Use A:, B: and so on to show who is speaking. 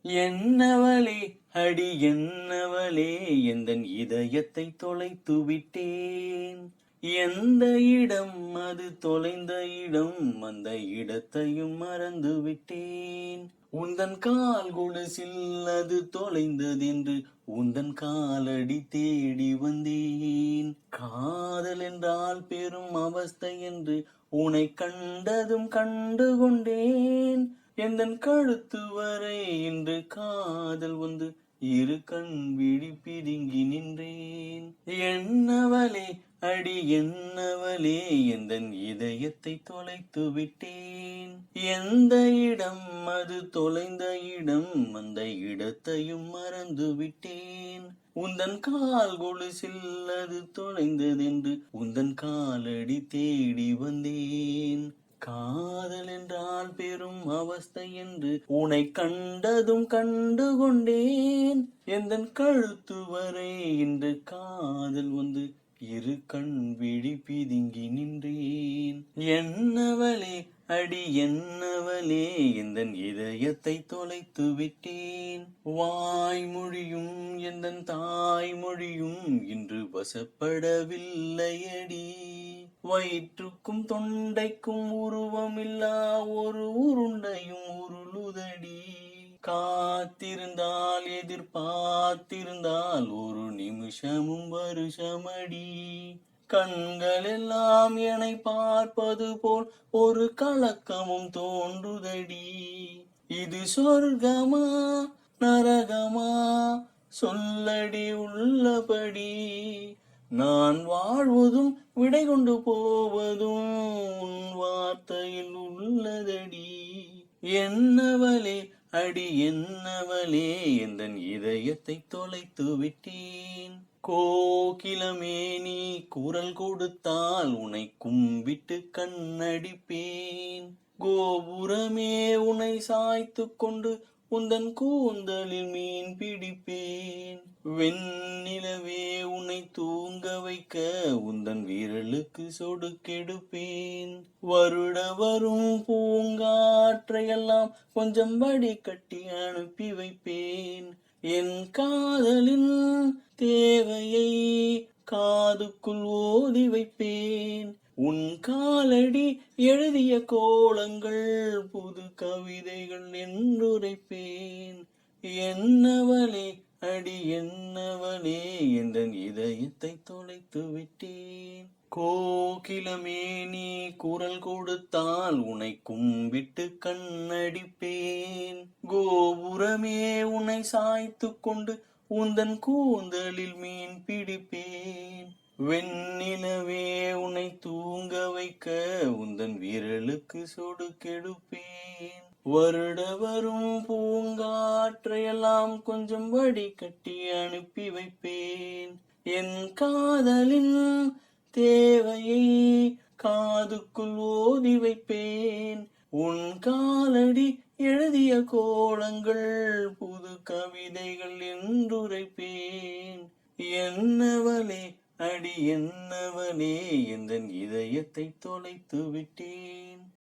A: என்னவளே அடி என்னவளே எந்தன் இதயத்தை தொலைத்து விட்டேன். எந்த இடம் அது தொலைந்த இடம், அந்த இடத்தையும் மறந்து விட்டேன். உந்தன் கால் கொலுசில் அது தொலைந்ததென்று உந்தன் காலடி தேடி வந்தேன். காதல் என்றால் பெரும் அவஸ்தை என்று உனை கண்டதும் கண்டு கொண்டேன். எந்தன் கழுத்து வரை இன்று காதல் வந்து இரு கண் விழி பிதுங்கி நின்றேன். என்னவளே அடி என்னவளே எந்தன் இதயத்தை தொலைத்து விட்டேன். எந்த இடம் அது தொலைந்த இடம், அந்த இடத்தையும் மறந்து விட்டேன். உந்தன் கால் கொலுசில் அது தொலைந்ததென்று உந்தன் காலடி தேடி வந்தேன். காதல் என்றால் பெரும் அவஸ்தை என்று உனை கண்டதும் கண்டு கொண்டேன். எந்தன் கழுத்து வரை இன்று காதல் வந்து இரு கண் விழி பிதுங்கி நின்றேன். என்னவளே அடி என்னவளே எந்தன் இதயத்தை தொலைத்து விட்டேன். வாய்மொழியும் எந்தன் தாய்மொழியும் இன்று வசப்படவில்லையடி. வயிற்றுக்கும் தொண்டைக்கும் உருவமில்லா ஒரு உருண்டையும் உருளுதடி. காத்திருந்தால் எதிர்பார்த்திருந்தால் ஒரு நிமிஷமும் வருஷமடி. கண்கள் எல்லாம் என்னை பார்ப்பது போல் ஒரு கலக்கமும் தோன்றுதடி. இது சொர்க்கமா நரகமா சொல்லடி உள்ளபடி. நான் வாழ்வதும் விடை கொண்டு போவதும் உன் வார்த்தையில் உள்ளதடி. என்னவளே அடி என்னவளே எந்தன் இதயத்தை தொலைத்து விட்டேன். கோகிலமே நீ குரல் கொடுத்தால் உன்னை கும்பிட்டு கண்ணடிப்பேன். கோபுரமே உன்னை சாய்த்து கொண்டு உந்தன் கூந்தலில் மீன் பிடிப்பேன். வெண்ணிலவே உன்னை தூங்க வைக்க உந்தன் விரலுக்கு சொடுக்கெடுப்பேன். வருட வரும் பூங்காற்றையெல்லாம் கொஞ்சம் வடி கட்டி அனுப்பி வைப்பேன். என் காதலின் தேவையை காதுக்குள் ஓதி வைப்பேன். உன் காலடி எழுதிய கோலங்கள் புது கவிதைகள் என்றுரைப்பேன். என்னவளே அடி என்னவளே எந்தன் இதயத்தை தொலைத்து விட்டேன். கோகிலமே நீ குரல் கொடுத்தால் உன்னை கும்பிட்டு கண்ணடிப்பேன். கோபுரமே உன்னை சாய்த்து கொண்டு உந்தன் கூந்தலில் மீன் பிடிப்பேன். வெண்ணிலவே உன்னை தூங்க வைக்க உந்தன் விரலுக்கு சொடுக்கெடுப்பேன். வருட வரும் பூங்காற்றையெல்லாம் கொஞ்சம் வடி கட்டி அனுப்பி வைப்பேன். என் காதலின் தேவையை காதுக்குள் ஓதி வைப்பேன். உன் காலடி எழுதிய கோலங்கள் புது கவிதைகள் என்றுரைப்பேன். என்னவளே அடி என்னவளே எந்தன் இதயத்தை தொலைத்து விட்டேன்.